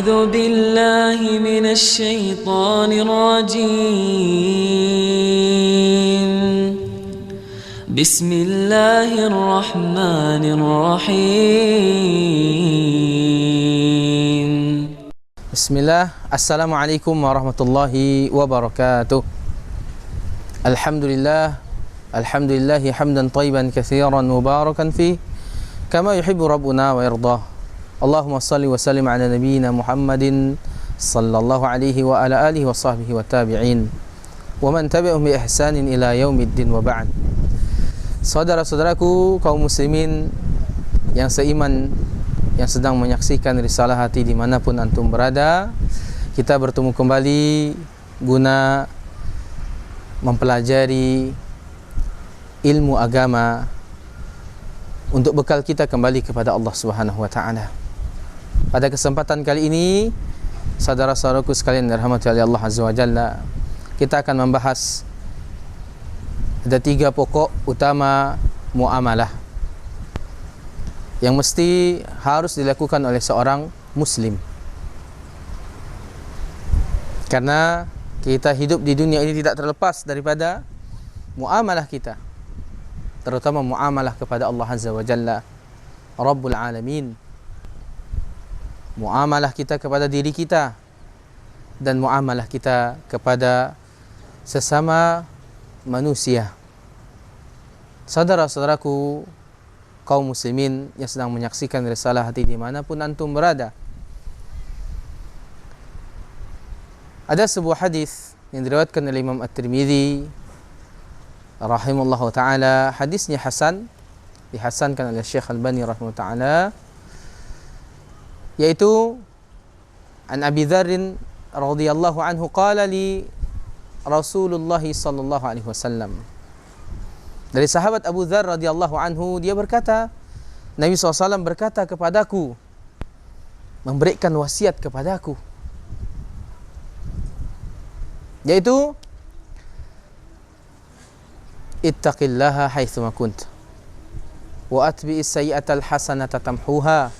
أعوذ بالله من الشيطان الرجيم بسم الله الرحمن الرحيم Bismillah, Assalamualaikum warahmatullahi wabarakatuh. Alhamdulillahi hamdan tayyiban katsiran mubarakan fi kama yuhibbu rabbuna wa yardah. Allahumma salli wa sallim ala nabiyyina Muhammadin sallallahu alaihi wa ala alihi wa sahbihi wa tabi'in wa man tabi'ahum bi ihsanin ila yaumiddin wa ba'd. Saudara-saudaraku kaum muslimin yang seiman, yang sedang menyaksikan Risalah Hati dimanapun antum berada, kita bertemu kembali guna mempelajari ilmu agama untuk bekal kita kembali kepada Allah Subhanahu wa taala. Pada kesempatan kali ini, saudara-saudaraku sekalian dirahmati oleh Allah Azza wa Jalla, kita akan membahas ada 3 pokok utama muamalah yang mesti harus dilakukan oleh seorang muslim. Karena kita hidup di dunia ini tidak terlepas daripada muamalah kita, terutama muamalah kepada Allah Azza wa Jalla, Rabbul Alamin. Muamalah kita kepada diri kita dan muamalah kita kepada sesama manusia. Saudara-saudaraku kaum muslimin yang sedang menyaksikan Risalah Hati dimanapun antum berada, ada sebuah hadis yang diriwayatkan oleh Imam At-Tirmidzi rahimahullahu taala. Hadisnya hasan, dihasankan oleh Syekh Al-Albani rahimahullahu taala, yaitu an Abi Dzar radhiyallahu anhu qala li Rasulullah sallallahu alaihi wasallam. Dari sahabat Abu Dzar radhiyallahu anhu, dia berkata, Nabi SAW berkata kepadaku, memberikan wasiat kepadaku, yaitu ittaqillaha haitsuma kunt wa atbi'is sayyi'atal hasanata tamhuha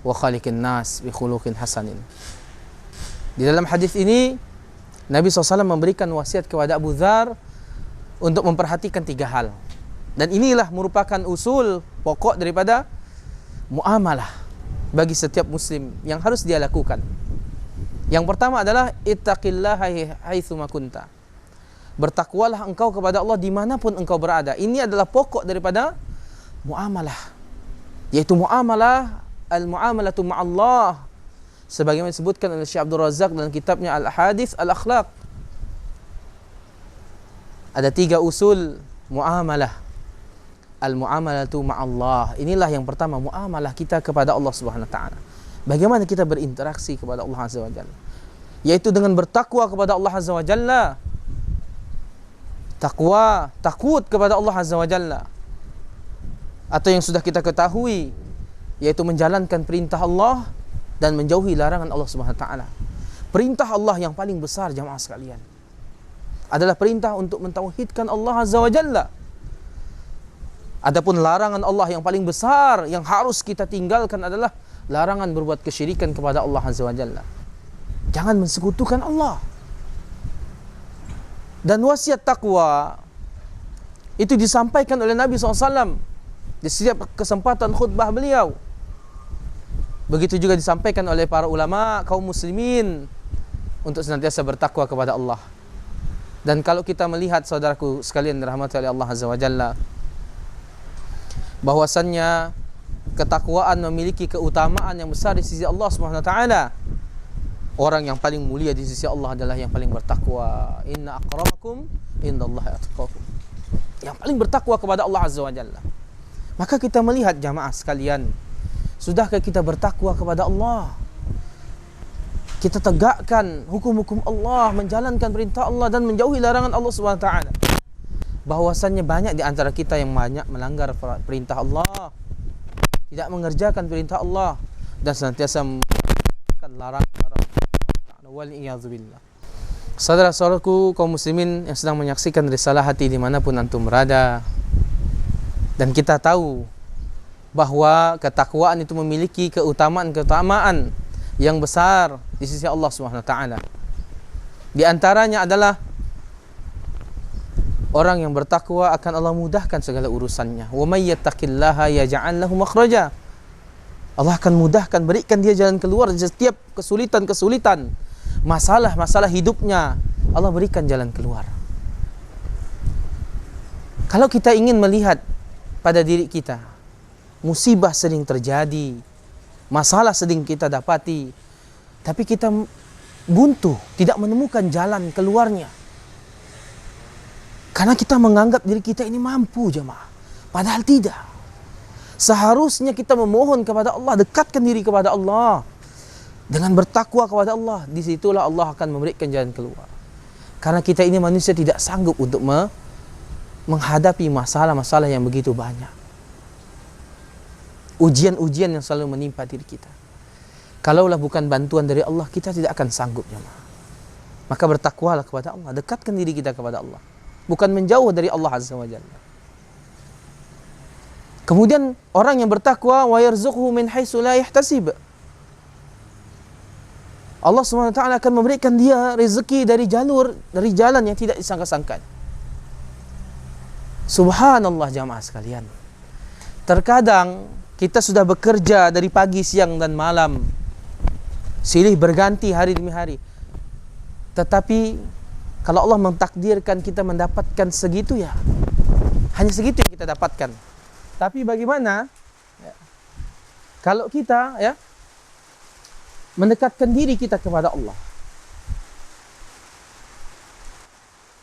wa khaliqin nas bi khuluqin hasanin. Di dalam hadis ini Nabi SAW memberikan wasiat kepada Abu Dzar untuk memperhatikan 3 hal. Dan inilah merupakan usul pokok daripada muamalah bagi setiap muslim yang harus dia lakukan. Yang pertama adalah ittaqillaha haitsuma kunta. Bertakwalah engkau kepada Allah dimanapun engkau berada. Ini adalah pokok daripada muamalah, yaitu muamalah al-muamalatu ma'allah, sebagaimana disebutkan oleh Syekh Abdul Razak dalam kitabnya Al-Ahadits Al-Akhlaq. Ada 3 usul muamalah. Al-muamalatu ma'allah. Inilah yang pertama, muamalah kita kepada Allah Subhanahu wa taala. Bagaimana kita berinteraksi kepada Allah Azza wa Jalla, yaitu dengan bertakwa kepada Allah Azza wa Jalla. Takwa, takut kepada Allah Azza wa Jalla, atau yang sudah kita ketahui, yaitu menjalankan perintah Allah dan menjauhi larangan Allah Subhanahu wa taala. Perintah Allah yang paling besar jamaah sekalian adalah perintah untuk mentauhidkan Allah Azza wa Jalla. Adapun larangan Allah yang paling besar yang harus kita tinggalkan adalah larangan berbuat kesyirikan kepada Allah Azza wa Jalla. Jangan mensekutukan Allah. Dan wasiat takwa itu disampaikan oleh Nabi SAW di setiap kesempatan khutbah beliau. Begitu juga disampaikan oleh para ulama kaum muslimin untuk senantiasa bertakwa kepada Allah. Dan kalau kita melihat, saudaraku sekalian dirahmati oleh Allah Azza wa Jalla, bahwasannya ketakwaan memiliki keutamaan yang besar di sisi Allah Subhanahu wa taala. Orang yang paling mulia di sisi Allah adalah yang paling bertakwa. Inna akramakum indallahi atqakum. Yang paling bertakwa kepada Allah Azza wa Jalla. Maka kita melihat jamaah sekalian, sudahkah kita bertakwa kepada Allah? Kita tegakkan hukum-hukum Allah, menjalankan perintah Allah dan menjauhi larangan Allah Subhanahu wa taala. Bahwasannya banyak di antara kita yang banyak melanggar perintah Allah, tidak mengerjakan perintah Allah dan senantiasa mengerjakan larangan Allah. Wal'iyadzubillah. Saudara-saudaraku kaum muslimin yang sedang menyaksikan Risalah Hati dimanapun antum berada, dan kita tahu bahwa ketakwaan itu memiliki keutamaan-keutamaan yang besar di sisi Allah Subhanahu wa taala. Di antaranya adalah orang yang bertakwa akan Allah mudahkan segala urusannya. Wa may yattaqillaha yaj'al lahu makhraja. Allah akan mudahkan, berikan dia jalan keluar dari setiap kesulitan-kesulitan, masalah-masalah hidupnya. Allah berikan jalan keluar. Kalau kita ingin melihat pada diri kita, musibah sering terjadi, masalah sering kita dapati, tapi kita buntu, tidak menemukan jalan keluarnya. Karena kita menganggap diri kita ini mampu, jemaah. Padahal tidak. Seharusnya kita memohon kepada Allah, dekatkan diri kepada Allah. Dengan bertakwa kepada Allah, disitulah Allah akan memberikan jalan keluar. Karena kita ini manusia tidak sanggup untuk menghadapi masalah-masalah yang begitu banyak. Ujian-ujian yang selalu menimpa diri kita. Kalaulah bukan bantuan dari Allah, kita tidak akan sanggup, jemaah. Maka bertakwalah kepada Allah, dekatkan diri kita kepada Allah, bukan menjauh dari Allah Azza wa Jalla. Kemudian orang yang bertakwa, wa yarzuqhu min haitsu la yahtasib. Allah SWT akan memberikan dia rezeki dari jalan yang tidak disangka-sangka. Subhanallah jamaah sekalian. Terkadang kita sudah bekerja dari pagi, siang dan malam, silih berganti hari demi hari. Tetapi kalau Allah mentakdirkan kita mendapatkan segitu, ya hanya segitu yang kita dapatkan. Tapi bagaimana kalau kita mendekatkan diri kita kepada Allah,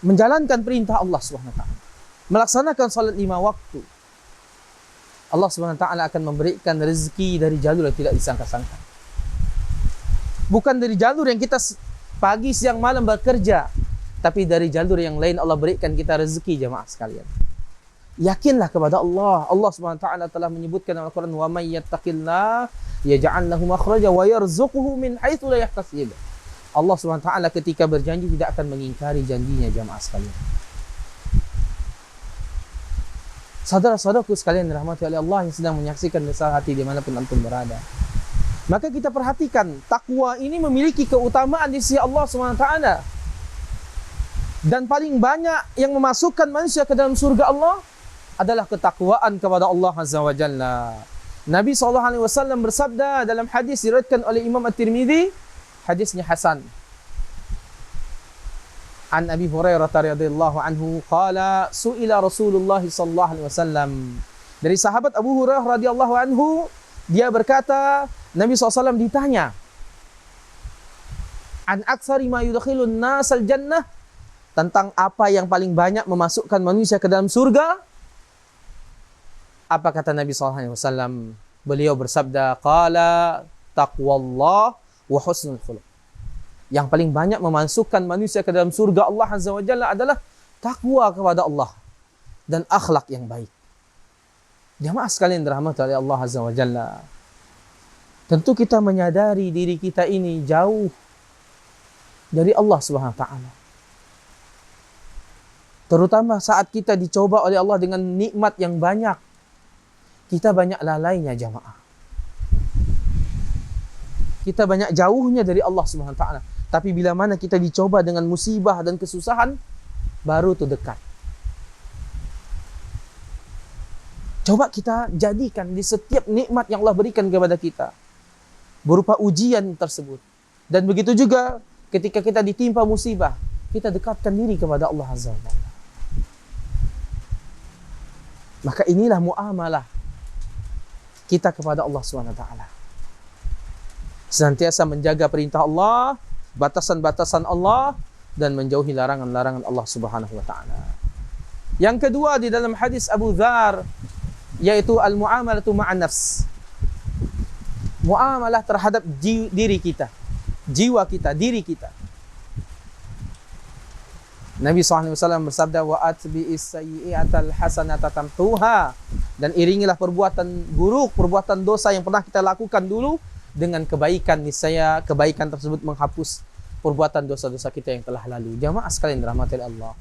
menjalankan perintah Allah SWT, melaksanakan salat 5 waktu, Allah SWT akan memberikan rezeki dari jalur yang tidak disangka-sangka. Bukan dari jalur yang kita pagi, siang, malam bekerja, tapi dari jalur yang lain Allah berikan kita rezeki, jemaah sekalian. Yakinlah kepada Allah. Allah SWT telah menyebutkan dalam Al-Quran, wa may yattaqillah yaj'al lahu makhraja wa yarzuqhu min haitsu la yahtasib. Allah SWT ketika berjanji tidak akan mengingkari janjinya, jemaah sekalian. Saudara-saudaraku sekalian dirahmati oleh Allah yang sedang menyaksikan Risal Hati dimanapun antum berada, maka kita perhatikan, takwa ini memiliki keutamaan di sisi Allah SWT. Dan paling banyak yang memasukkan manusia ke dalam surga Allah adalah ketakwaan kepada Allah Azza wa Jalla. Nabi SAW bersabda dalam hadis diriwayatkan oleh Imam At-Tirmidzi, hadisnya hasan. An Abi Hurairah radhiyallahu anhu qala su'ila Rasulullah sallallahu alaihi wasallam. Dari sahabat Abu Hurairah radhiyallahu anhu, dia berkata, Nabi SAW ditanya, an aktsari ma yudkhilun nasal jannah, tentang apa yang paling banyak memasukkan manusia ke dalam surga. Apa kata Nabi SAW? Beliau bersabda, qala taqwallah wa husnul khuluq. Yang paling banyak memasukkan manusia ke dalam surga Allah Azza wa Jalla adalah takwa kepada Allah dan akhlak yang baik. Jamaah sekalian dirahmati oleh Allah Azza wa Jalla, tentu kita menyadari diri kita ini jauh dari Allah Subhanahu wa taala. Terutama saat kita dicoba oleh Allah dengan nikmat yang banyak, kita banyak lalainya, jamaah. Kita banyak jauhnya dari Allah Subhanahu wa taala. Tapi bila mana kita dicoba dengan musibah dan kesusahan, baru itu dekat. Coba kita jadikan di setiap nikmat yang Allah berikan kepada kita berupa ujian tersebut. Dan begitu juga ketika kita ditimpa musibah, kita dekatkan diri kepada Allah Azza wa Jalla. Maka inilah muamalah kita kepada Allah Subhanahu wa taala. Senantiasa menjaga perintah Allah, batasan-batasan Allah, dan menjauhi larangan-larangan Allah Subhanahu wa taala. Yang kedua di dalam hadis Abu Dzar, yaitu al-muamalatu ma'an nafs. Muamalah terhadap diri kita, jiwa kita, diri kita. Nabi SAW bersabda, wa atbi'is sayyi'atal hasanata tamtuha, dan iringilah perbuatan buruk, perbuatan dosa yang pernah kita lakukan dulu dengan kebaikan, niscaya kebaikan tersebut menghapus perbuatan dosa-dosa kita yang telah lalu. Jamaah sekalian dirahmati Allah,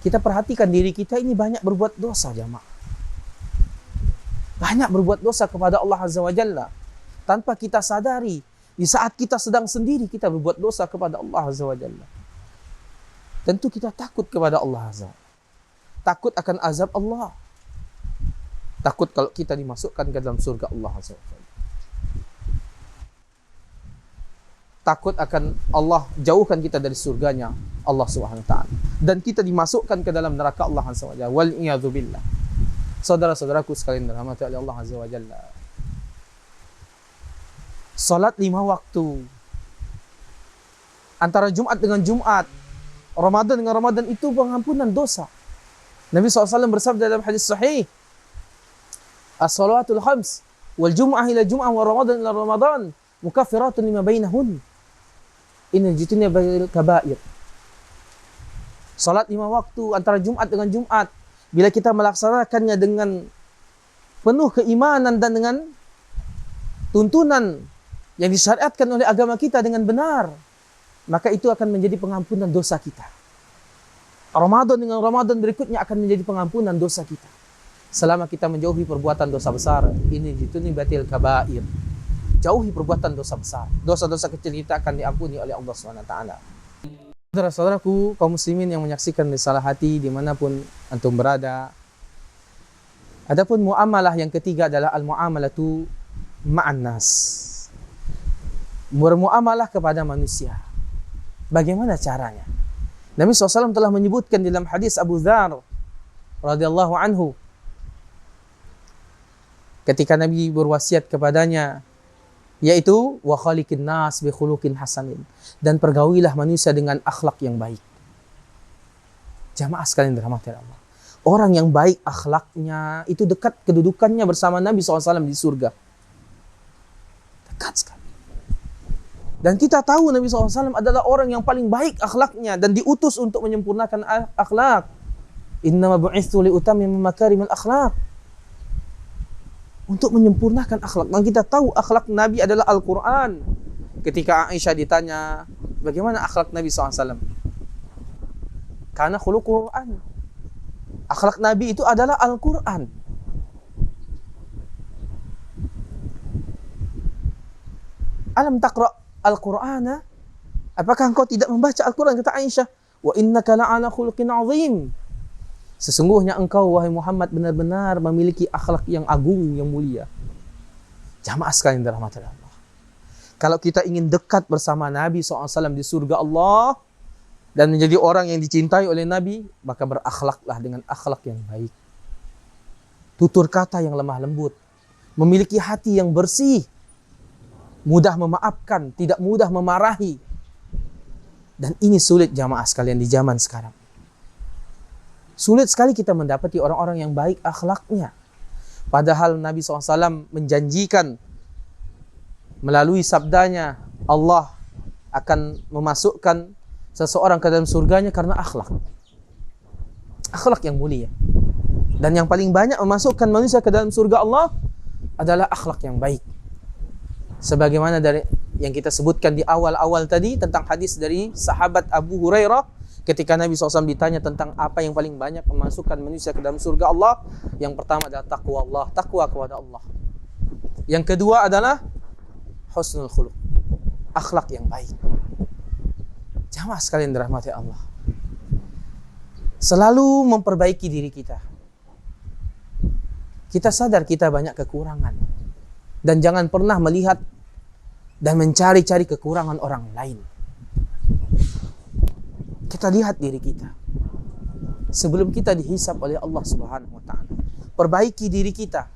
kita perhatikan diri kita ini banyak berbuat dosa, jamaah. Banyak berbuat dosa kepada Allah Azza wa Jalla. tanpa kita sadari, di saat kita sedang sendiri kita berbuat dosa kepada Allah Azza wa Jalla. Tentu kita takut kepada Allah Azza. Takut akan azab Allah. Takut kalau kita dimasukkan ke dalam surga Allah Azza wa Jalla. Takut akan Allah jauhkan kita dari surganya Allah Subhanahu wa taala, dan kita dimasukkan ke dalam neraka Allah Azza wa Jalla. Wal iyadzu billah. Saudara-saudaraku sekalian dirahmati oleh Allah Azza wa Jalla. Salat 5 waktu. Antara Jumat dengan Jumat, Ramadan dengan Ramadan itu pengampunan dosa. Nabi SAW bersabda dalam hadis sahih, as-salawatul khams wal jum'ah ila jum'ah wa Ramadan ila Ramadan mukaffiratun lima bainahun. Inna jituna bil kabair. Salat 5 waktu antara Jumat dengan Jumat, bila kita melaksanakannya dengan penuh keimanan dan dengan tuntunan yang disyariatkan oleh agama kita dengan benar, maka itu akan menjadi pengampunan dosa kita. Ramadan dengan Ramadan berikutnya akan menjadi pengampunan dosa kita, selama kita menjauhi perbuatan dosa besar. Ini jituni batil kabair. Jauhi perbuatan dosa besar. Dosa-dosa kecil kita akan diampuni oleh Allah SWT. Saudara-saudaraku, kaum muslimin yang menyaksikan Risalah Hati dimanapun antum berada. Adapun muamalah yang ketiga adalah al-muamalatu ma'an nas. Bermuamalah kepada manusia. Bagaimana caranya? Nabi SAW telah menyebutkan dalam hadis Abu Dzar radhiyallahu anhu, ketika Nabi berwasiat kepadanya, yaitu wa khaliqin nas bi khuluqin hasanin, dan pergaulilah manusia dengan akhlak yang baik. Jamaah sekalian dirahmati Allah, orang yang baik akhlaknya itu dekat kedudukannya bersama Nabi SAW di surga. Dekat sekali. Dan kita tahu Nabi SAW adalah orang yang paling baik akhlaknya dan diutus untuk menyempurnakan akhlak. Innama bu'itsu li utammima makarimil akhlak. Untuk menyempurnakan akhlak. Dan kita tahu akhlak Nabi adalah Al-Quran. Ketika Aisyah ditanya, bagaimana akhlak Nabi SAW? Karena khuluqul Quran. Akhlak Nabi itu adalah Al-Quran. Alam taqra' Al-Qur'ana? Apakah engkau tidak membaca Al-Quran? Kata Aisyah, wa innaka la'ala khuluqin azim. Sesungguhnya engkau, wahai Muhammad, benar-benar memiliki akhlak yang agung, yang mulia. Jamaah sekalian dirahmati Allah. Kalau kita ingin dekat bersama Nabi SAW di surga Allah dan menjadi orang yang dicintai oleh Nabi, maka berakhlaklah dengan akhlak yang baik. Tutur kata yang lemah lembut, memiliki hati yang bersih, mudah memaafkan, tidak mudah memarahi. Dan ini sulit jamaah sekalian di zaman sekarang. Sulit sekali kita mendapati orang-orang yang baik akhlaknya. Padahal Nabi SAW menjanjikan melalui sabdanya, Allah akan memasukkan seseorang ke dalam surganya karena akhlak. Akhlak yang mulia. Dan yang paling banyak memasukkan manusia ke dalam surga Allah adalah akhlak yang baik. Sebagaimana dari yang kita sebutkan di awal-awal tadi tentang hadis dari sahabat Abu Hurairah, ketika Nabi SAW ditanya tentang apa yang paling banyak memasukkan manusia ke dalam surga Allah, yang pertama adalah taqwa Allah, taqwa kepada Allah. Yang kedua adalah husnul khuluq, akhlak yang baik. Jamaah sekalian dirahmati Allah, selalu memperbaiki diri kita. Kita sadar kita banyak kekurangan, dan jangan pernah melihat dan mencari-cari kekurangan orang lain. Kita lihat diri kita sebelum kita dihisab oleh Allah Subhanahu wa taala. Perbaiki diri kita.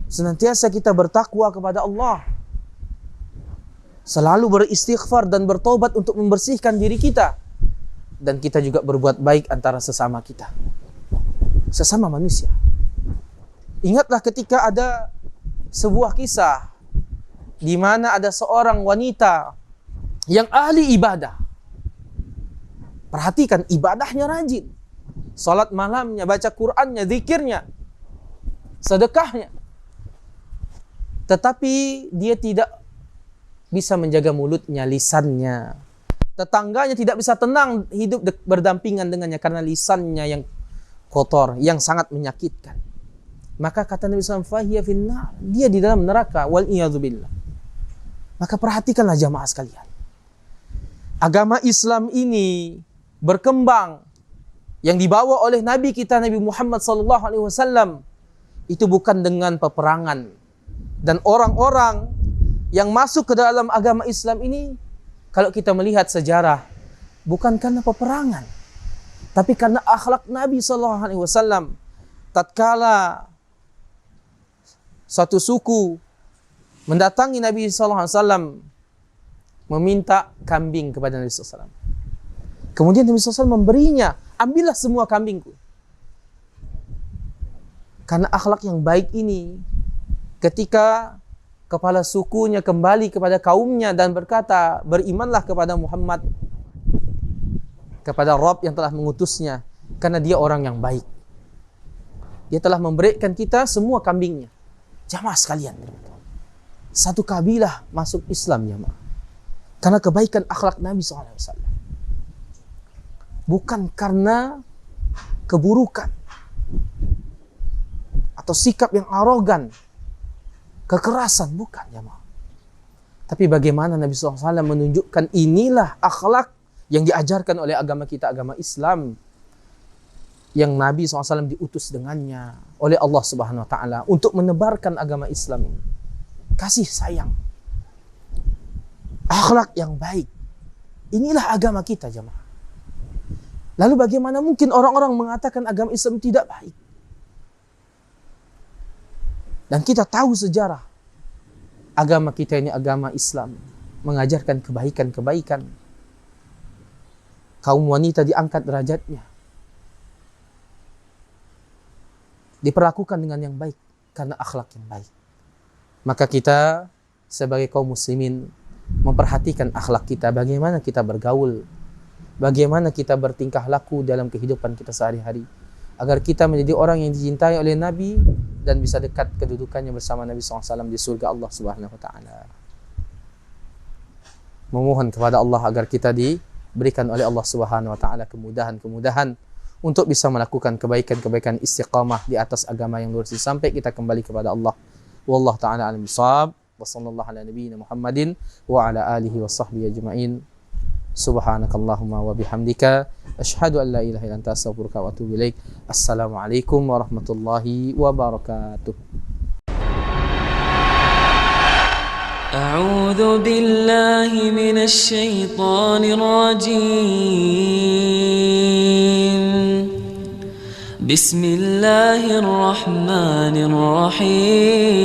Senantiasa kita bertakwa kepada Allah. Selalu beristighfar dan bertobat untuk membersihkan diri kita. Dan kita juga berbuat baik antara sesama kita, sesama manusia. Ingatlah ketika ada sebuah kisah di mana ada seorang wanita yang ahli ibadah. Perhatikan, ibadahnya rajin. Salat malamnya, baca Qur'annya, zikirnya, sedekahnya. Tetapi dia tidak bisa menjaga mulutnya, lisannya. Tetangganya tidak bisa tenang hidup berdampingan dengannya karena lisannya yang kotor, yang sangat menyakitkan. Maka kata Nabi SAW, "Fahiya finnar", dia di dalam neraka, wal iyadzubillah. Maka perhatikanlah jamaah sekalian. Agama Islam ini berkembang yang dibawa oleh Nabi kita Nabi Muhammad sallallahu alaihi wasallam itu bukan dengan peperangan. Dan orang-orang yang masuk ke dalam agama Islam ini, kalau kita melihat sejarah, bukan karena peperangan, tapi karena akhlak Nabi sallallahu alaihi wasallam. Tatkala satu suku mendatangi Nabi sallallahu alaihi wasallam meminta kambing kepada Nabi sallallahu alaihi wasallam. Kemudian Nabi sallallahu alaihi wasallam memberinya, ambillah semua kambingku. Karena akhlak yang baik ini, ketika kepala sukunya kembali kepada kaumnya dan berkata, berimanlah kepada Muhammad, kepada Rabb yang telah mengutusnya, karena dia orang yang baik. Dia telah memberikan kita semua kambingnya. Jamaah sekalian, satu kabilah masuk Islam, jamaah, karena kebaikan akhlak Nabi SAW, bukan karena keburukan atau sikap yang arogan, kekerasan, bukan, jamaah. Tapi bagaimana Nabi SAW menunjukkan inilah akhlak yang diajarkan oleh agama kita, agama Islam, yang Nabi SAW diutus dengannya oleh Allah Subhanahu Wa Taala untuk menebarkan agama Islam ini. Kasih sayang, akhlak yang baik, inilah agama kita, jamaah. Lalu bagaimana mungkin orang-orang mengatakan agama Islam tidak baik? Dan kita tahu sejarah agama kita ini, agama Islam, mengajarkan kebaikan-kebaikan. Kaum wanita diangkat derajatnya, diperlakukan dengan yang baik karena akhlak yang baik. Maka kita sebagai kaum muslimin memperhatikan akhlak kita, bagaimana kita bergaul, bagaimana kita bertingkah laku dalam kehidupan kita sehari-hari, agar kita menjadi orang yang dicintai oleh Nabi dan bisa dekat kedudukannya bersama Nabi SAW di surga Allah Subhanahu Wa Taala. Memohon kepada Allah agar kita diberikan oleh Allah Subhanahu Wa Taala kemudahan-kemudahan untuk bisa melakukan kebaikan-kebaikan, istiqamah di atas agama yang lurus sampai kita kembali kepada Allah. Wallahu ta'ala alam bisawab. Wa sallallahu ala nabiyyina Muhammadin wa ala alihi wa sahbihi ajma'in. Subhanakallahumma wa bihamdika asyhadu an la ilaha illa anta astaghfiruka wa atubu ilaik. Assalamualaikum warahmatullahi wabarakatuh. أعوذ بالله من الشيطان الرجيم بسم الله الرحمن الرحيم